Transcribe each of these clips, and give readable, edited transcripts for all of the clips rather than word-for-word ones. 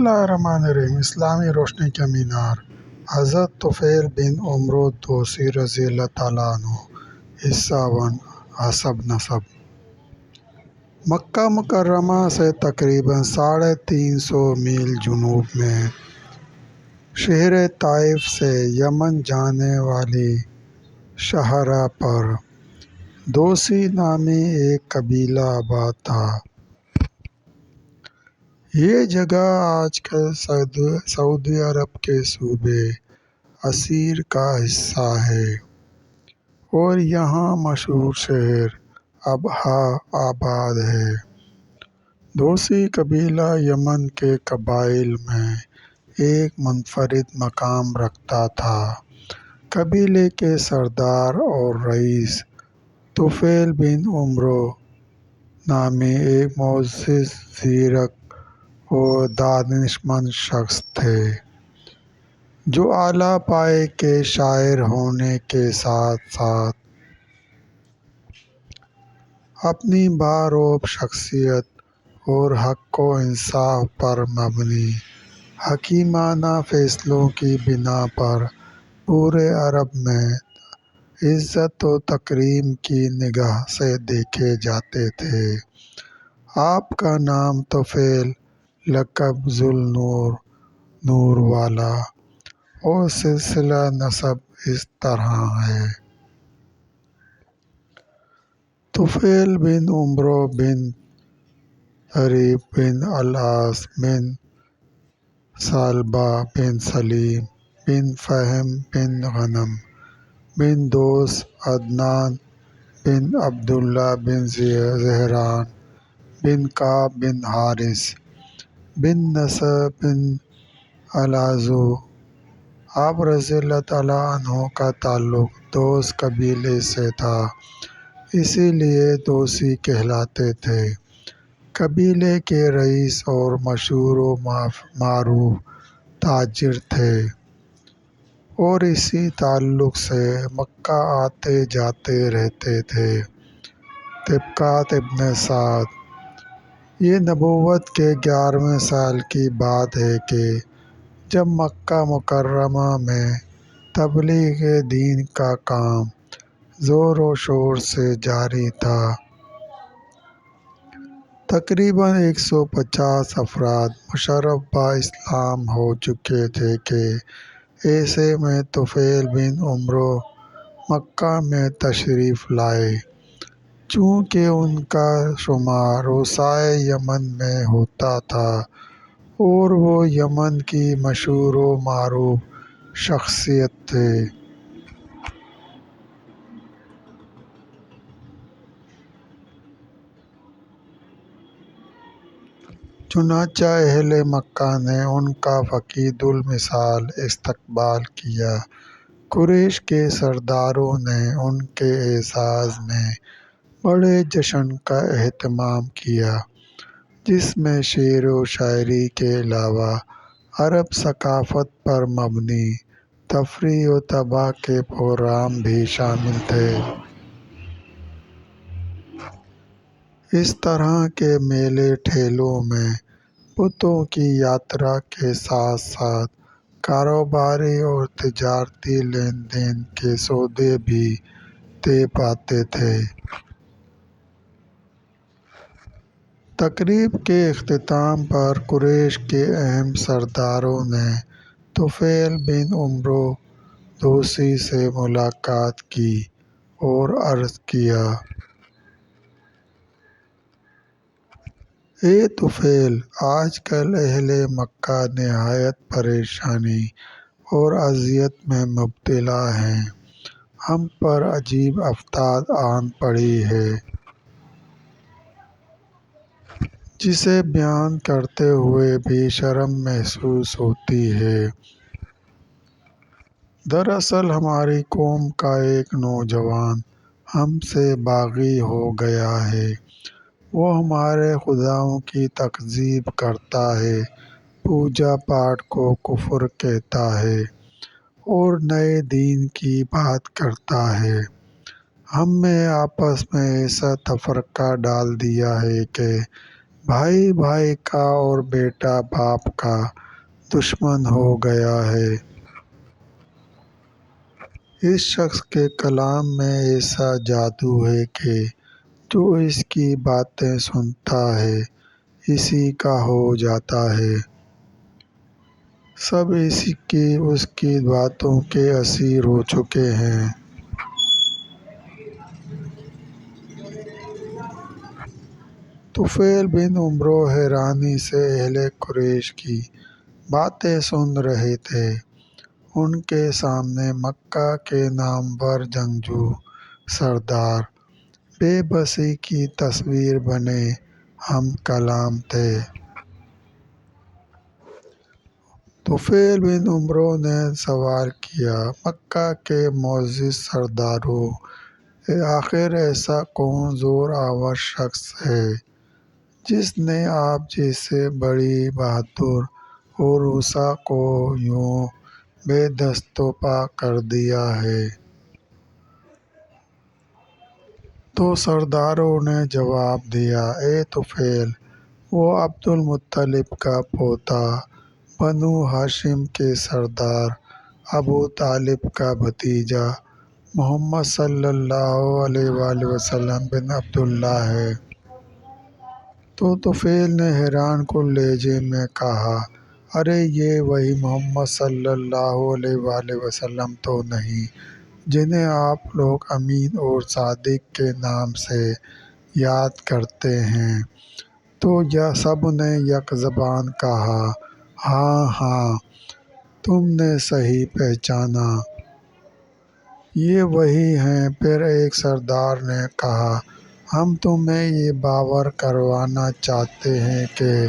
اللہ الرحمن الرحیم۔ اسلامی روشنی کا مینار، حضرت طفیل بن عمرو دوسی رضی اللہ تعالیٰ عنہ۔ حصہ 1 حسب نسب۔ مکہ مکرمہ سے تقریباً 350 میل جنوب میں شہر طائف سے یمن جانے والی شاہراہ پر دوسی نامی ایک قبیلہ آباد تھا۔ یہ جگہ آج کل سعودی عرب کے صوبے عسیر کا حصہ ہے اور یہاں مشہور شہر ابہا آباد ہے۔ دوسی قبیلہ یمن کے قبائل میں ایک منفرد مقام رکھتا تھا۔ قبیلے کے سردار اور رئیس طفیل بن عمرو نامی ایک معزز، زیرک اور دانشمند شخص تھے، جو اعلیٰ پائے کے شاعر ہونے کے ساتھ ساتھ اپنی باروب شخصیت اور حق و انصاف پر مبنی حکیمانہ فیصلوں کی بنا پر پورے عرب میں عزت و تکریم کی نگاہ سے دیکھے جاتے تھے۔ آپ کا نام طفیل، لقب ذو النور، نور والا، اور سلسلہ نسب اس طرح ہے: طفیل بن عمرو بن حریب بن العاص بن ثعلبہ بن سلیم بن فہم بن غنم بن دوس، عدنان بن عبداللہ بن زہران بن کعب بن حارث بن نصر بن العذو۔ آپ رضی اللہ تعالیٰ عنہ کا تعلق دوس قبیلے سے تھا، اسی لیے دوسی کہلاتے تھے۔ قبیلے کے رئیس اور مشہور و معروف تاجر تھے اور اسی تعلق سے مکہ آتے جاتے رہتے تھے۔ طبقات ابن سعد۔ یہ نبوت کے 11ویں سال کی بات ہے کہ جب مکہ مکرمہ میں تبلیغ دین کا کام زور و شور سے جاری تھا۔ تقریباً 150 افراد مشرف با اسلام ہو چکے تھے کہ ایسے میں طفیل بن عمرو مکہ میں تشریف لائے۔ چونکہ ان کا شمار وسائے یمن میں ہوتا تھا اور وہ یمن کی مشہور و معروف شخصیت تھے، چنانچہ اہل مکہ نے ان کا فقید المثال استقبال کیا۔ قریش کے سرداروں نے ان کے اعزاز میں بڑے جشن کا اہتمام کیا، جس میں شعر و شاعری کے علاوہ عرب ثقافت پر مبنی تفریح و تفاہ کے پروگرام بھی شامل تھے۔ اس طرح کے میلے ٹھیلوں میں بتوں کی یاترا کے ساتھ ساتھ کاروباری اور تجارتی لین دین کے سودے بھی طے پاتے تھے۔ تقریب کے اختتام پر قریش کے اہم سرداروں نے طفیل بن عمرو دوسی سے ملاقات کی اور عرض کیا: اے طفیل! آج کل اہل مکہ نہایت پریشانی اور اذیت میں مبتلا ہیں۔ ہم پر عجیب آفت آن پڑی ہے، جسے بیان کرتے ہوئے بھی شرم محسوس ہوتی ہے۔ دراصل ہماری قوم کا ایک نوجوان ہم سے باغی ہو گیا ہے۔ وہ ہمارے خداؤں کی تکذیب کرتا ہے، پوجا پاٹ کو کفر کہتا ہے اور نئے دین کی بات کرتا ہے۔ ہم میں آپس میں ایسا تفرقہ ڈال دیا ہے کہ بھائی بھائی کا اور بیٹا باپ کا دشمن ہو گیا ہے۔ اس شخص کے کلام میں ایسا جادو ہے کہ جو اس کی باتیں سنتا ہے اسی کا ہو جاتا ہے۔ سب اس کی باتوں کے اسیر ہو چکے ہیں۔ طفیل بن عمرو حیرانی سے اہل قریش کی باتیں سن رہے تھے۔ ان کے سامنے مکہ کے نامور جنگجو سردار بے بسی کی تصویر بنے ہم کلام تھے۔ طفیل بن عمرو نے سوال کیا، مکہ کے معزز سردارو، آخر ایسا کون زور آور شخص ہے جس نے آپ جیسے بڑی بہادر عروسا کو یوں بے دست و پا کر دیا ہے؟ تو سرداروں نے جواب دیا، اے طفیل، وہ عبد المطلب کا پوتا، بنو ہاشم کے سردار ابو طالب کا بھتیجا، محمد صلی اللہ علیہ وآلہ وسلم بن عبداللہ ہے۔ تو طفیل نے حیران کن لہجے میں کہا، ارے یہ وہی محمد صلی اللہ علیہ وآلہ وسلم تو نہیں جنہیں آپ لوگ امین اور صادق کے نام سے یاد کرتے ہیں؟ تو سب نے یک زبان کہا، ہاں ہاں، تم نے صحیح پہچانا، یہ وہی ہیں۔ پھر ایک سردار نے کہا، ہم تمہیں یہ باور کروانا چاہتے ہیں کہ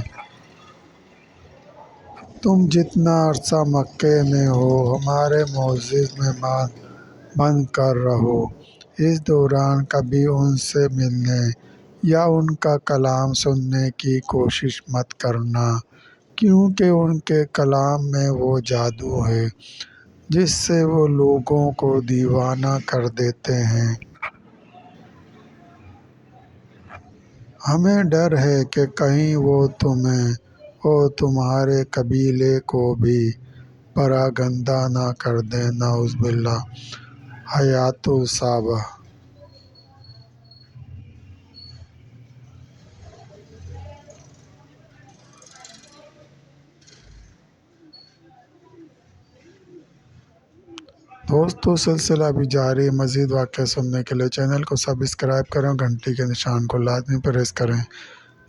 تم جتنا عرصہ مکہ میں ہو ہمارے معزز مہمان بن کر رہو۔ اس دوران کبھی ان سے ملنے یا ان کا کلام سننے کی کوشش مت کرنا، کیونکہ ان کے کلام میں وہ جادو ہے جس سے وہ لوگوں کو دیوانہ کر دیتے ہیں۔ ہمیں ڈر ہے کہ کہیں وہ تمہیں اور تمہارے قبیلے کو بھی پراگندہ نہ کر دیں، نعوذ باللہ۔ حیات الصحابہ۔ دوستو، سلسلہ ابھی جاری ہے۔ مزید واقعہ سننے کے لیے چینل کو سبسکرائب کریں اور گھنٹی کے نشان کو لازمی پریس کریں۔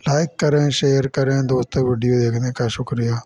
لائک کریں، شیئر کریں۔ دوستو، ویڈیو دیکھنے کا شکریہ۔